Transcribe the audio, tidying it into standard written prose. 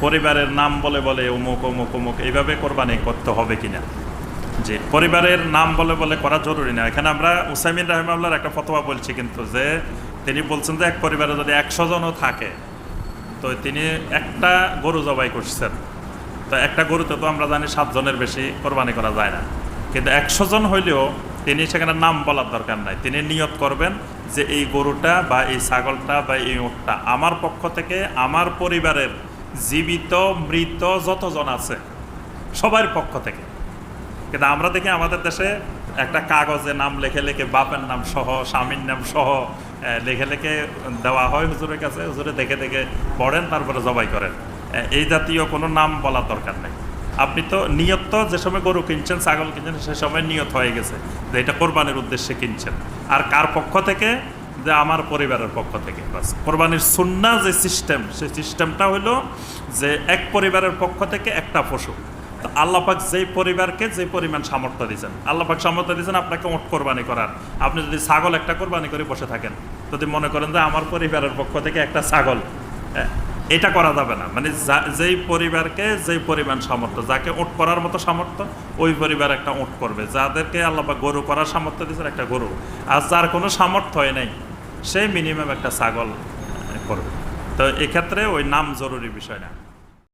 পরিবারের নাম বলে বলে অমুক অমুক অমুক এইভাবে কোরবানি করতে হবে কিনা। যে পরিবারের নাম বলে বলে করা জরুরি না। এখানে আমরা উসাইমিন রাহিমাহুল্লাহর একটা ফতোয়া বলছি, কিন্তু যে তিনি বলছেন যে এক পরিবারে যদি 100 জনও থাকে তো তিনি একটা গরু জবাই করছেন, তো একটা গরুতে তো আমরা জানি 7 জনের বেশি কোরবানি করা যায় না, কিন্তু 100 জন হইলেও তিনি সেখানে নাম বলার দরকার নাই। তিনি নিয়ত করবেন যে এই গরুটা বা এই ছাগলটা বা এই উটটা আমার পক্ষ থেকে আমার পরিবারের জীবিত মৃত যতজন আছে সবার পক্ষ থেকে। কিন্তু আমরা দেখি আমাদের দেশে একটা কাগজে নাম লেখে লেখে বাপের নাম সহ স্বামীর নাম সহ লেখে লেখে দেওয়া হয় হুজুরের কাছে, হুজুরে দেখে দেখে পড়েন তারপরে জবাই করেন। এই জাতীয় কোনো নাম বলার দরকার নেই। আপনি তো নিয়ত তো যে সময় গরু কিনছেন ছাগল কিনছেন সে সময় নিয়ত হয়ে গেছে যে এটা কোরবানির উদ্দেশ্যে কিনছেন। আর কার পক্ষ থেকে? যে আমার পরিবারের পক্ষ থেকে। বাস কোরবানির সুন্নাহ যে সিস্টেম, সেই সিস্টেমটা হলো যে এক পরিবারের পক্ষ থেকে একটা পশু। তো আল্লাহ পাক যেই পরিবারকে যে পরিমাণ সামর্থ্য দিয়েছেন, আল্লাহ পাক সামর্থ্য দিয়েছেন আপনাকে উট কোরবানি করার। আপনি যদি ছাগল একটা কোরবানি করে বসে থাকেন, যদি মনে করেন যে আমার পরিবারের পক্ষ থেকে একটা ছাগল, এটা করা যাবে না। মানে যেই পরিবারকে যেই পরিমাণ সামর্থ্য, যাকে উট করার মতো সামর্থ্য ওই পরিবার একটা উট করবে, যাদেরকে আল্লাহ পাক গরু করার সামর্থ্য দিয়েছেন একটা গরু, আর যার কোনো সামর্থ্য হয় নাই সেই মিনিমাম একটা ছাগল করবে। তো এক্ষেত্রে ওই নাম জরুরি বিষয় না।